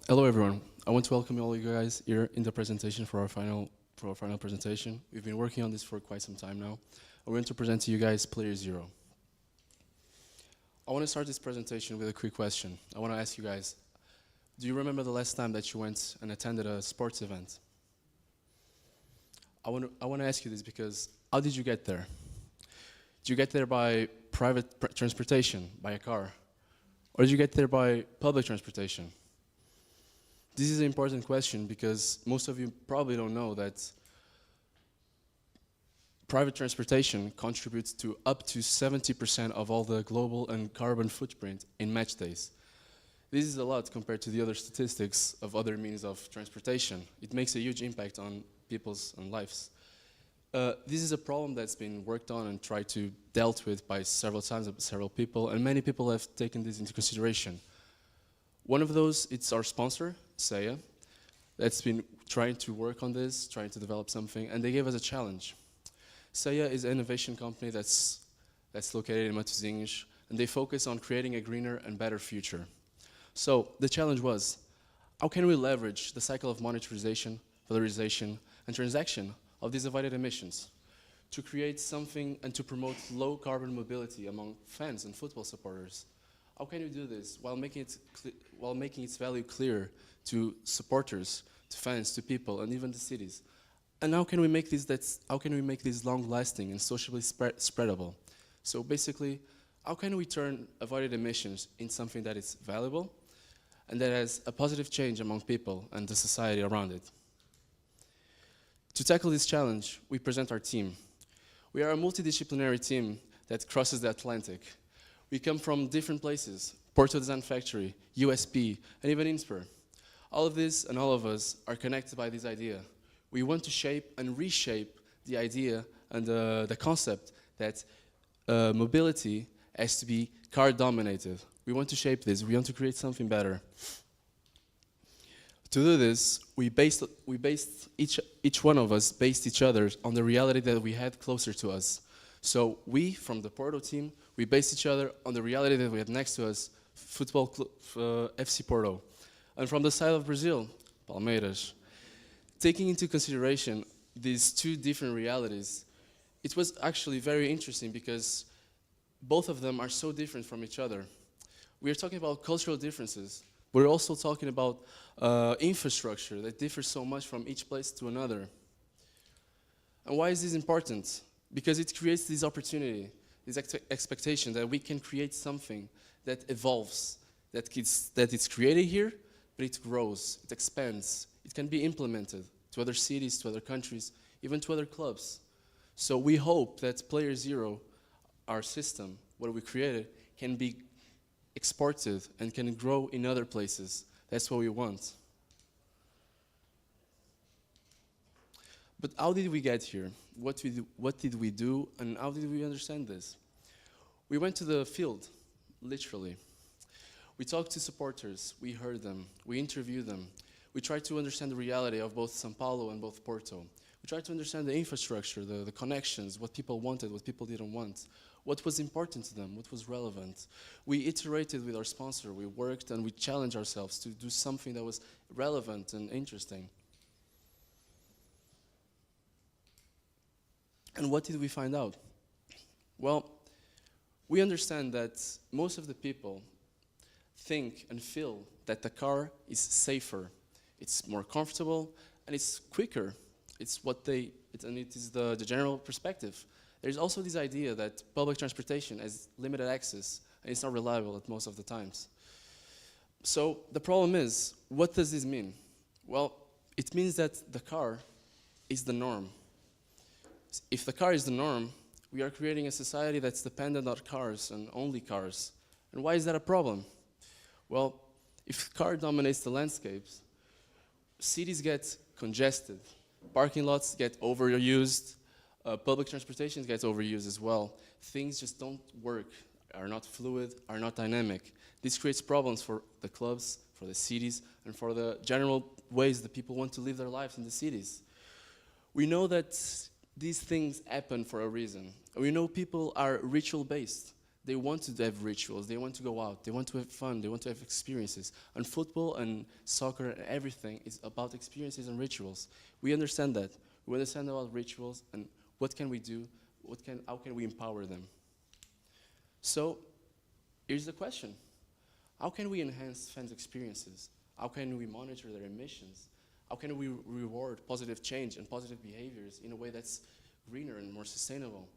Hello everyone. I want to welcome all you guys here in the presentation for our final presentation. We've been working on this for quite some time now. I'm going to present to you guys Player Zero. I want to start this presentation with a quick question. I want to ask you guys, do you remember the last time that you went and attended a sports event? I want to ask you this because how did you get there? Did you get there by private transportation, by a car? Or did you get there by public transportation? This is an important question because most of you probably don't know that private transportation contributes to up to 70% of all the global and carbon footprint in match days. This is a lot compared to the other statistics of other means of transportation. It makes a huge impact on people's lives. This is a problem that's been worked on and tried to dealt with by several people, and many people have taken this into consideration. One of those, it's our sponsor, CEIIA, that's been trying to work on this, trying to develop something, and they gave us a challenge. CEIIA is an innovation company that's located in Matosinhos, and they focus on creating a greener and better future. So the challenge was, how can we leverage the cycle of monetization, valorization, and transaction of these avoided emissions to create something and to promote low carbon mobility among fans and football supporters? How can we do this while making its value clear to supporters, to fans, to people, and even the cities? And how can we make this long-lasting and socially spreadable? So basically, how can we turn avoided emissions into something that is valuable and that has a positive change among people and the society around it? To tackle this challenge, we present our team. We are a multidisciplinary team that crosses the Atlantic. We come from different places, Porto Design Factory, USP, and even Inspire. All of this and all of us are connected by this idea. We want to shape and reshape the idea and the concept that mobility has to be car-dominated. We want to shape this. We want to create something better. To do this, each one of us based each other on the reality that we had closer to us. So we, from the Porto team, we based each other on the reality that we had next to us, Football Club, FC Porto. And from the side of Brazil, Palmeiras. Taking into consideration these two different realities, it was actually very interesting because both of them are so different from each other. We are talking about cultural differences. We're also talking about infrastructure that differs so much from each place to another. And why is this important? Because it creates this opportunity, this expectation that we can create something that evolves, that it's created here, but it grows, it expands, it can be implemented to other cities, to other countries, even to other clubs. So we hope that Player Zero, our system, what we created, can be exported and can grow in other places. That's what we want. But how did we get here? What did we do, and how did we understand this? We went to the field, literally. We talked to supporters, we heard them, we interviewed them. We tried to understand the reality of both São Paulo and both Porto. We tried to understand the infrastructure, the connections, what people wanted, what people didn't want, what was important to them, what was relevant. We iterated with our sponsor, we worked and we challenged ourselves to do something that was relevant and interesting. And what did we find out? Well, we understand that most of the people think and feel that the car is safer, it's more comfortable, and it's quicker. It is the general perspective. There's also this idea that public transportation has limited access, and it's not reliable at most of the times. So the problem is, what does this mean? Well, it means that the car is the norm. If the car is the norm, we are creating a society that's dependent on cars and only cars. And why is that a problem? Well, if car dominates the landscapes, cities get congested, parking lots get overused, public transportation gets overused as well. Things just don't work, are not fluid, are not dynamic. This creates problems for the clubs, for the cities, and for the general ways that people want to live their lives in the cities. We know that these things happen for a reason. We know people are ritual-based. They want to have rituals, they want to go out, they want to have fun, they want to have experiences. And football and soccer and everything is about experiences and rituals. We understand that. We understand about rituals and what can we do, how can we empower them. So, here's the question. How can we enhance fans' experiences? How can we monitor their emissions? How can we reward positive change and positive behaviors in a way that's greener and more sustainable?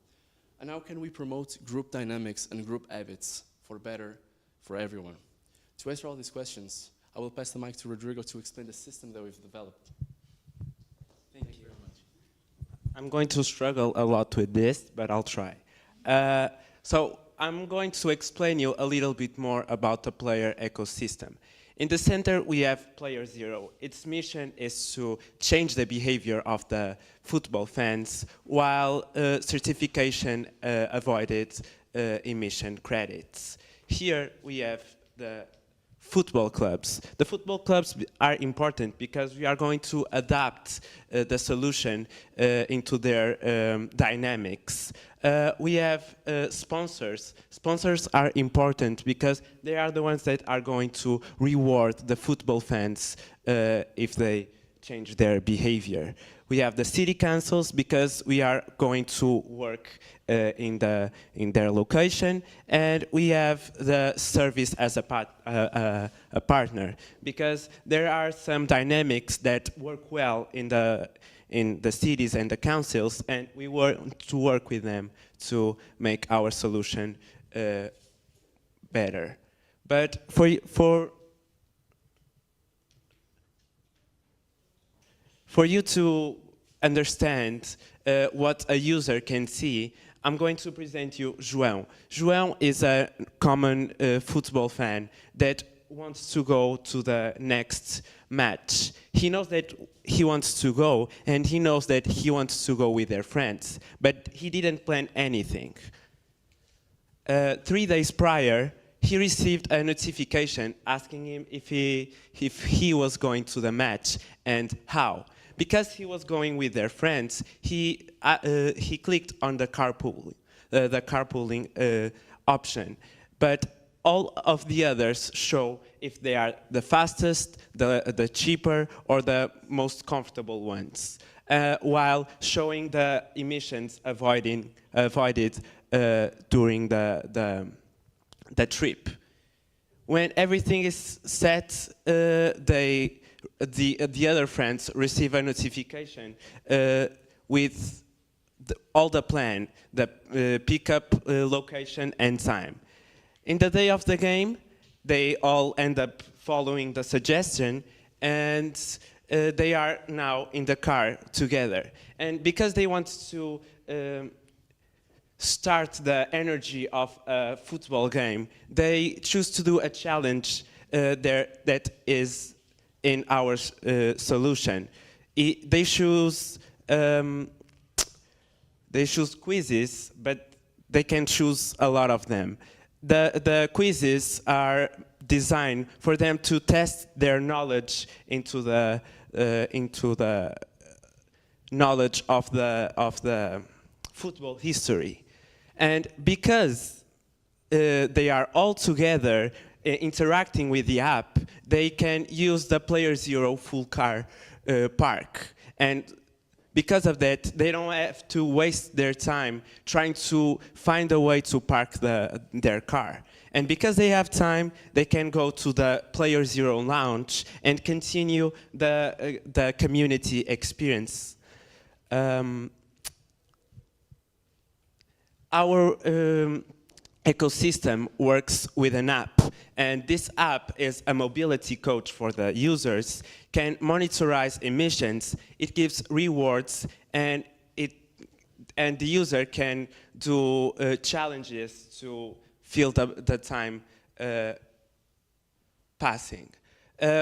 And how can we promote group dynamics and group habits for better for everyone? To answer all these questions, I will pass the mic to Rodrigo to explain the system that we've developed. Thank you very much. I'm going to struggle a lot with this, but I'll try. So I'm going to explain you a little bit more about the player ecosystem. In the center, we have Player Zero. Its mission is to change the behavior of the football fans while certification avoided emission credits. Here we have the football clubs. The football clubs are important because we are going to adapt the solution into their dynamics. We have sponsors. Sponsors are important because they are the ones that are going to reward the football fans if they change their behavior. We have the city councils because we are going to work in their location, and we have the service as a partner because there are some dynamics that work well in the cities and the councils, and we want to work with them to make our solution better. But for you to understand what a user can see, I'm going to present you João. João is a common football fan that wants to go to the next match. He knows that he wants to go, and he knows that he wants to go with their friends, but he didn't plan anything. 3 days prior, he received a notification asking him if he was going to the match and how. Because he was going with their friends, he clicked on the carpooling option. But all of the others show if they are the fastest, the cheaper, or the most comfortable ones, while showing the emissions avoided during the trip. When everything is set, the other friends receive a notification with all the plan, the pickup location and time. In the day of the game, they all end up following the suggestion, and they are now in the car together. And because they want to start the energy of a football game, they choose to do a challenge that is in our solution. They choose quizzes, but they can choose a lot of them. The quizzes are designed for them to test their knowledge into the knowledge of the football history. And because they are all together interacting with the app, they can use the Player Zero full car park. And because of that, they don't have to waste their time trying to find a way to park their car. And because they have time, they can go to the Player Zero lounge and continue the community experience. Our ecosystem works with an app, and this app is a mobility coach for the users, can monitorize emissions, it gives rewards, and the user can do challenges to fill the time passing.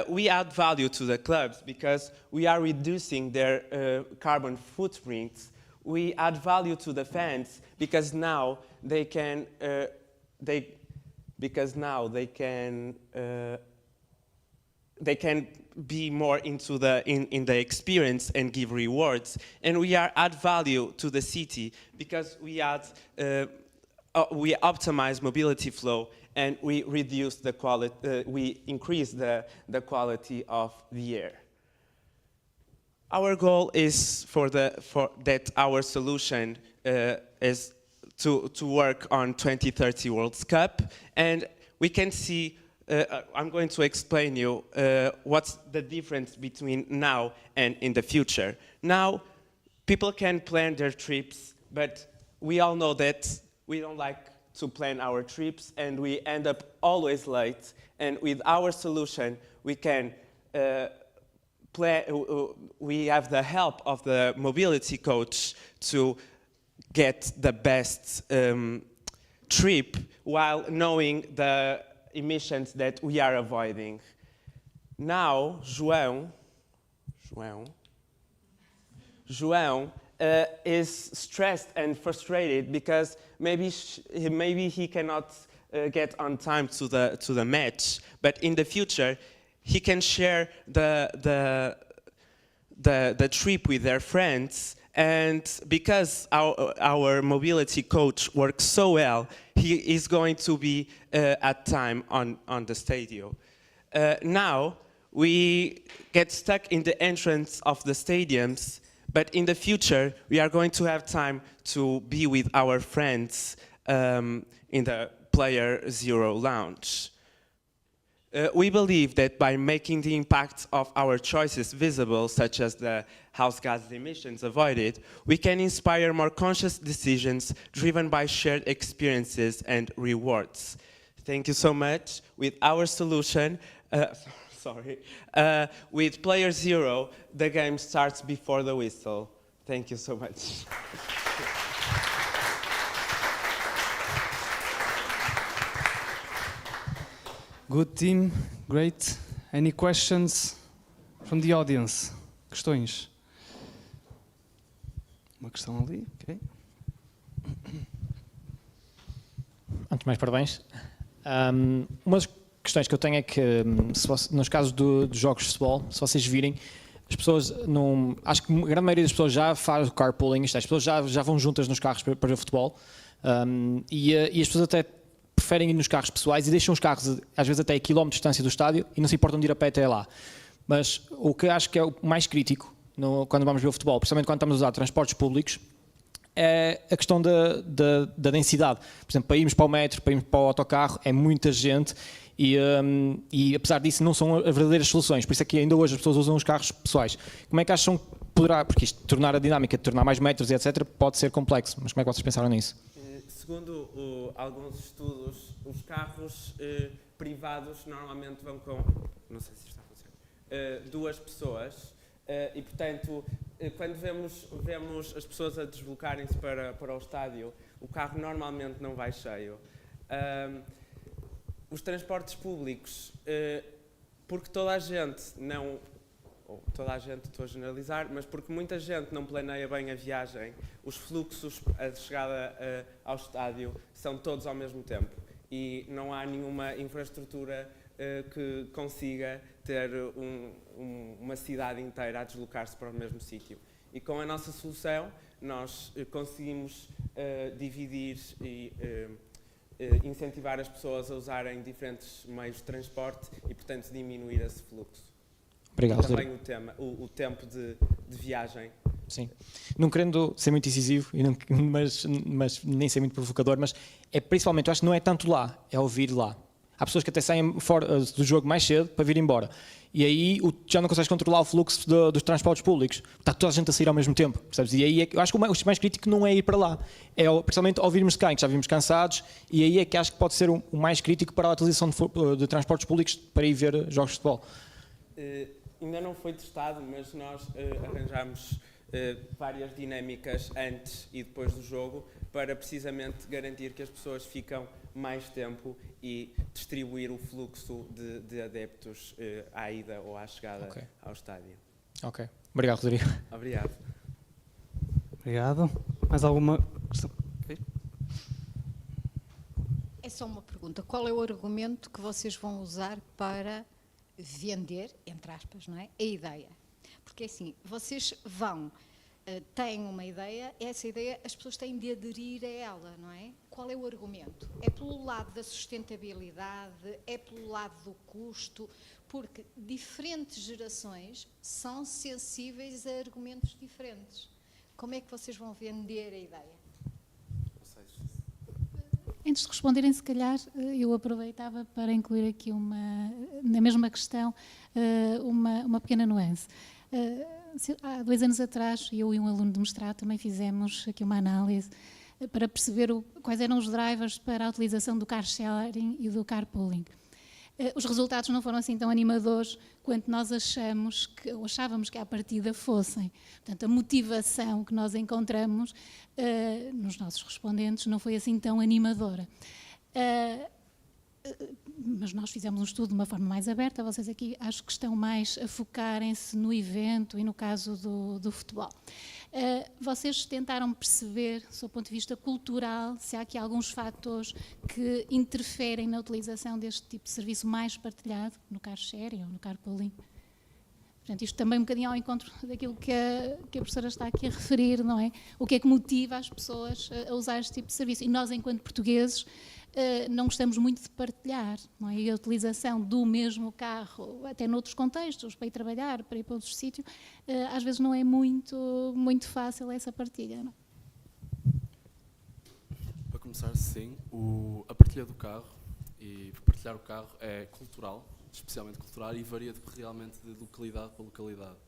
We add value to the clubs because we are reducing their carbon footprints. We add value to the fans because now they can be more into in the experience and give rewards. And we add value to the city because we add we optimize mobility flow, and we reduce the quality, we increase the quality of the air. Our goal is that our solution is to work on 2030 World Cup, and we can see, I'm going to explain you what's the difference between now and in the future. Now, people can plan their trips, but we all know that we don't like to plan our trips, and we end up always late. And with our solution, we can we have the help of the mobility coach to get the best trip while knowing the emissions that we are avoiding. Now, João is stressed and frustrated because maybe he cannot get on time to the match, but in the future he can share the trip with their friends, and because our mobility coach works so well, he is going to be at time on the stadium. Now we get stuck in the entrance of the stadiums, but in the future we are going to have time to be with our friends in the Player Zero lounge. We believe that by making the impact of our choices visible, such as the house gas emissions avoided, we can inspire more conscious decisions driven by shared experiences and rewards. Thank you so much. With our solution, with Player Zero, the game starts before the whistle. Thank you so much. Good team, great. Any questions from the audience? Questões? Uma questão ali, ok. Antes de mais, parabéns. Uma das questões que eu tenho é que, nos casos dos jogos de futebol, se vocês virem, as pessoas não... Acho que a grande maioria das pessoas já faz o carpooling, isto é, as pessoas já vão juntas nos carros para ver futebol, e as pessoas até preferem ir nos carros pessoais e deixam os carros, às vezes até a quilómetro de distância do estádio, e não se importam de ir a pé até lá. Mas o que acho que é o mais crítico quando vamos ver o futebol, principalmente quando estamos a usar transportes públicos, é a questão da densidade. Por exemplo, para irmos para o metro, para irmos para o autocarro, é muita gente e apesar disso não são as verdadeiras soluções. Por isso é que ainda hoje as pessoas usam os carros pessoais. Como é que acham que poderá, porque isto tornar a dinâmica, tornar mais metros e etc, pode ser complexo, mas como é que vocês pensaram nisso? Segundo alguns estudos, os carros privados normalmente vão com, não sei se está a funcionar, 2 pessoas e, portanto, quando vemos as pessoas a deslocarem-se para o estádio, o carro normalmente não vai cheio. Os transportes públicos, porque toda a gente não... toda a gente, estou a generalizar, mas porque muita gente não planeia bem a viagem, os fluxos de chegada ao estádio são todos ao mesmo tempo e não há nenhuma infraestrutura que consiga ter uma cidade inteira a deslocar-se para o mesmo sítio. E com a nossa solução nós conseguimos dividir e incentivar as pessoas a usarem diferentes meios de transporte e, portanto, diminuir esse fluxo. Obrigado. Também o tempo de viagem. Sim. Não querendo ser muito incisivo, mas nem ser muito provocador, mas é principalmente, eu acho que não é tanto lá, é ouvir lá. Há pessoas que até saem fora do jogo mais cedo para vir embora. E aí já não consegues controlar o fluxo dos transportes públicos. Está toda a gente a sair ao mesmo tempo, percebes? E aí eu acho que o mais crítico não é ir para lá, é principalmente ouvirmos de quem, que já vimos cansados, e aí é que acho que pode ser o mais crítico para a utilização de transportes públicos para ir ver jogos de futebol. Ainda não foi testado, mas nós arranjamos várias dinâmicas antes e depois do jogo para precisamente garantir que as pessoas ficam mais tempo e distribuir o fluxo de adeptos à ida ou à chegada ao estádio. Ok. Obrigado, Rodrigo. Obrigado. Obrigado. Mais alguma questão? É só uma pergunta. Qual é o argumento que vocês vão usar para vender, entre aspas, não é, a ideia? Porque assim, vocês vão têm uma ideia, essa ideia as pessoas têm de aderir a ela, não é? Qual é o argumento? É pelo lado da sustentabilidade, é pelo lado do custo, porque diferentes gerações são sensíveis a argumentos diferentes. Como é que vocês vão vender a ideia? Antes de responderem, se calhar, eu aproveitava para incluir aqui na mesma questão, uma pequena nuance. Há 2 anos atrás, eu e um aluno de mestrado também fizemos aqui uma análise para perceber quais eram os drivers para a utilização do car sharing e do carpooling. Os resultados não foram assim tão animadores quanto nós achávamos que à partida fossem. Portanto, a motivação que nós encontramos nos nossos respondentes não foi assim tão animadora. Mas nós fizemos um estudo de uma forma mais aberta, vocês aqui acho que estão mais a focarem-se no evento e no caso do futebol. Vocês tentaram perceber, do seu ponto de vista cultural, se há aqui alguns fatores que interferem na utilização deste tipo de serviço mais partilhado, no car sharing ou no carpooling? Portanto, isto também um bocadinho ao encontro daquilo que a professora está aqui a referir, não é? O que é que motiva as pessoas a usar este tipo de serviço? E nós, enquanto portugueses, não gostamos muito de partilhar, não é? E a utilização do mesmo carro, até noutros contextos, para ir trabalhar, para ir para outros sítios, às vezes não é muito fácil essa partilha, não? Para começar, sim, a partilha do carro e partilhar o carro é cultural, especialmente cultural, e varia realmente de localidade para localidade.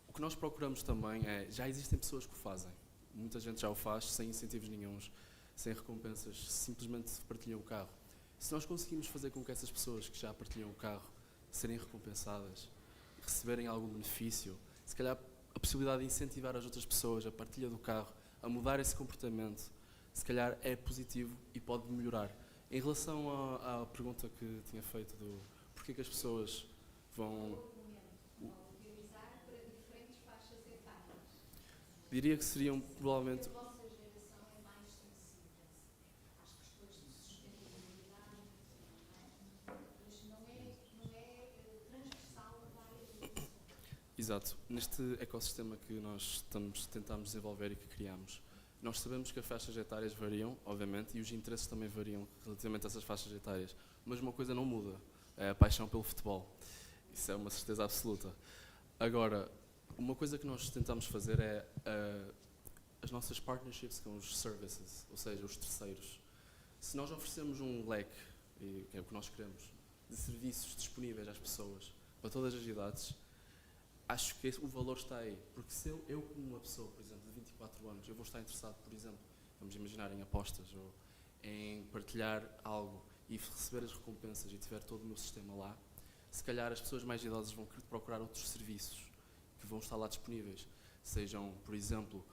O que nós procuramos também já existem pessoas que o fazem, muita gente já o faz sem incentivos nenhuns, sem recompensas, simplesmente partilham o carro. Se nós conseguimos fazer com que essas pessoas que já partilham o carro serem recompensadas, receberem algum benefício, se calhar a possibilidade de incentivar as outras pessoas a partilha do carro, a mudar esse comportamento, se calhar é positivo e pode melhorar. Em relação à pergunta que tinha feito do porquê que as pessoas vão... Diria que seriam provavelmente... Exato. Neste ecossistema que nós tentamos desenvolver e que criamos, nós sabemos que as faixas etárias variam, obviamente, e os interesses também variam relativamente a essas faixas etárias, mas uma coisa não muda, é a paixão pelo futebol. Isso é uma certeza absoluta. Agora, uma coisa que nós tentamos fazer é as nossas partnerships com os services, ou seja, os terceiros. Se nós oferecemos um leque, que é o que nós queremos, de serviços disponíveis às pessoas, para todas as idades, acho que o valor está aí, porque se eu como uma pessoa, por exemplo, de 24 anos, eu vou estar interessado, por exemplo, vamos imaginar em apostas ou em partilhar algo e receber as recompensas e tiver todo o meu sistema lá, se calhar as pessoas mais idosas vão querer procurar outros serviços que vão estar lá disponíveis, sejam, por exemplo,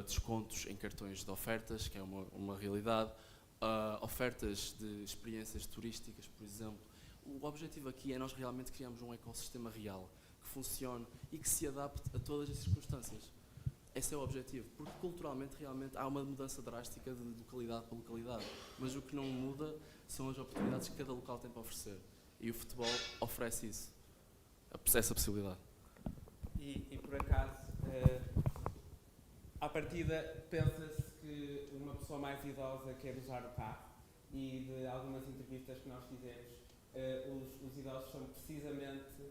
descontos em cartões de ofertas, que é uma realidade, ofertas de experiências turísticas, por exemplo. O objetivo aqui é nós realmente criarmos um ecossistema real, que funcione e que se adapte a todas as circunstâncias. Esse é o objetivo, porque culturalmente realmente há uma mudança drástica de localidade para localidade, mas o que não muda são as oportunidades que cada local tem para oferecer. E o futebol oferece isso, essa possibilidade. E por acaso, à partida, pensa-se que uma pessoa mais idosa quer usar o carro, e de algumas entrevistas que nós fizemos, os idosos são precisamente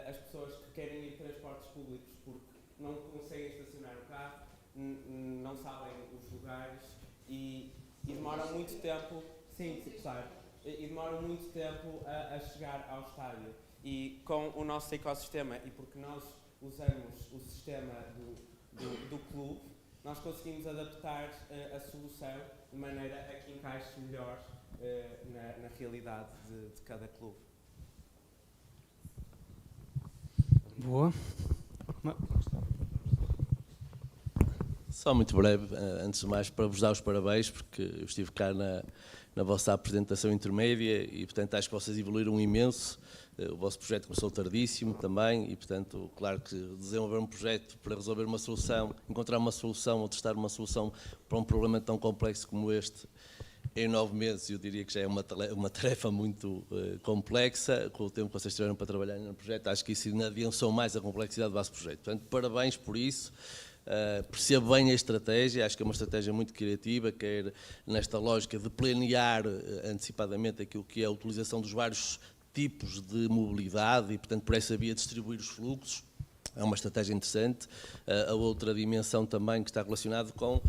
as pessoas que querem ir transportes públicos porque não conseguem estacionar o carro, não sabem os lugares e demoram muito tempo, sim, claro, e demoram muito tempo a chegar ao estádio. E com o nosso ecossistema, e porque nós usamos o sistema do clube, nós conseguimos adaptar a solução de maneira a que encaixe melhor na realidade de cada clube. Boa. Só muito breve, antes de mais, para vos dar os parabéns, porque eu estive cá na vossa apresentação intermédia e, portanto, acho que vocês evoluíram imenso. O vosso projeto começou tardíssimo também e, portanto, claro que desenvolver um projeto para resolver uma solução, encontrar uma solução ou testar uma solução para um problema tão complexo como este, em 9 meses, eu diria que já é uma tarefa muito complexa, com o tempo que vocês tiveram para trabalhar no projeto, acho que isso ainda adensou mais a complexidade do vosso projeto. Portanto, parabéns por isso. percebo bem a estratégia, acho que é uma estratégia muito criativa, quer nesta lógica de planear antecipadamente aquilo que é a utilização dos vários tipos de mobilidade e, portanto, por essa via distribuir os fluxos. É uma estratégia interessante. A outra dimensão também que está relacionada com,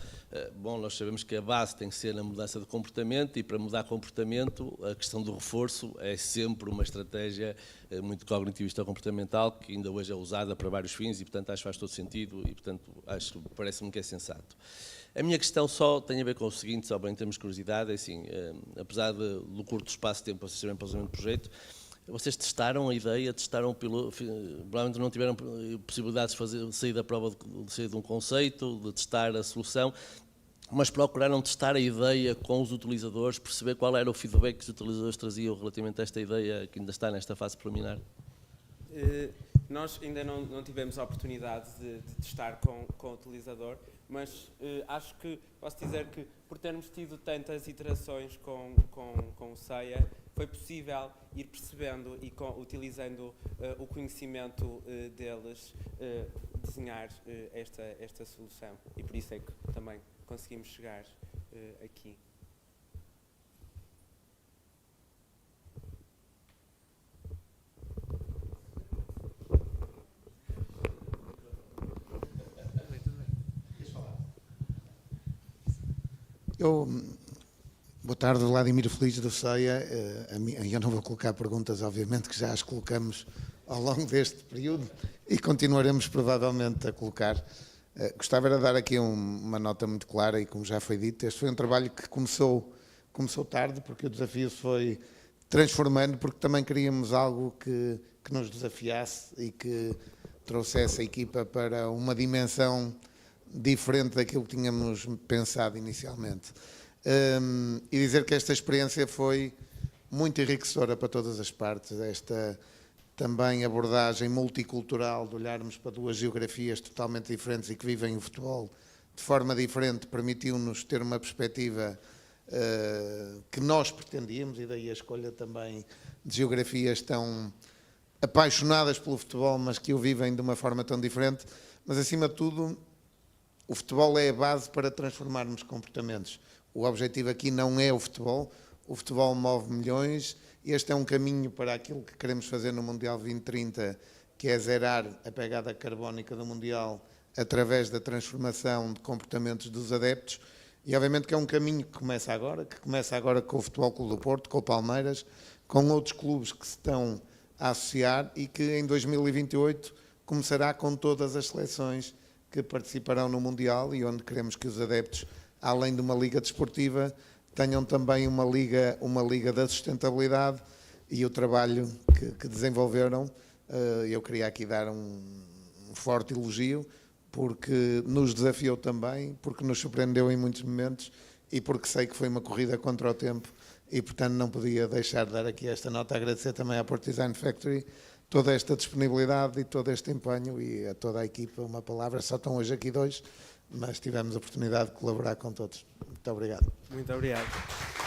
bom, nós sabemos que a base tem que ser a mudança de comportamento e para mudar comportamento a questão do reforço é sempre uma estratégia muito cognitivista comportamental que ainda hoje é usada para vários fins e, portanto, acho que faz todo sentido e, portanto, parece-me que é sensato. A minha questão só tem a ver com o seguinte, só bem em termos de curiosidade, é assim, apesar do curto espaço de tempo a vocês saberem para o desenvolvimento do projeto, vocês testaram a ideia, provavelmente não tiveram possibilidades de sair da prova, de sair de um conceito, de testar a solução, mas procuraram testar a ideia com os utilizadores, perceber qual era o feedback que os utilizadores traziam relativamente a esta ideia que ainda está nesta fase preliminar? Nós ainda não tivemos a oportunidade de testar com o utilizador, mas acho que posso dizer que por termos tido tantas iterações com o CEIIA, foi possível ir percebendo e utilizando o conhecimento deles, desenhar esta solução. E por isso é que também conseguimos chegar aqui. Boa tarde, Vladimir Feliz do CEIIA. Eu não vou colocar perguntas, obviamente, que já as colocamos ao longo deste período e continuaremos provavelmente a colocar. Gostava de dar aqui uma nota muito clara e, como já foi dito, este foi um trabalho que começou tarde, porque o desafio se foi transformando, porque também queríamos algo que nos desafiasse e que trouxesse a equipa para uma dimensão diferente daquilo que tínhamos pensado inicialmente. E dizer que esta experiência foi muito enriquecedora para todas as partes, esta também abordagem multicultural de olharmos para duas geografias totalmente diferentes e que vivem o futebol de forma diferente, permitiu-nos ter uma perspectiva que nós pretendíamos, e daí a escolha também de geografias tão apaixonadas pelo futebol, mas que o vivem de uma forma tão diferente. Mas, acima de tudo, o futebol é a base para transformarmos comportamentos. O objetivo aqui não é o futebol move milhões, este é um caminho para aquilo que queremos fazer no Mundial 2030, que é zerar a pegada carbónica do Mundial através da transformação de comportamentos dos adeptos, e obviamente que é um caminho que começa agora com o Futebol Clube do Porto, com o Palmeiras, com outros clubes que se estão a associar e que em 2028 começará com todas as seleções que participarão no Mundial e onde queremos que os adeptos, além de uma liga desportiva, tenham também uma liga da sustentabilidade e o trabalho que desenvolveram. Eu queria aqui dar um forte elogio, porque nos desafiou também, porque nos surpreendeu em muitos momentos e porque sei que foi uma corrida contra o tempo e, portanto, não podia deixar de dar aqui esta nota, agradecer também à Porto Design Factory toda esta disponibilidade e todo este empenho, e a toda a equipa uma palavra. Só estão hoje aqui dois, mas tivemos a oportunidade de colaborar com todos. Muito obrigado. Muito obrigado.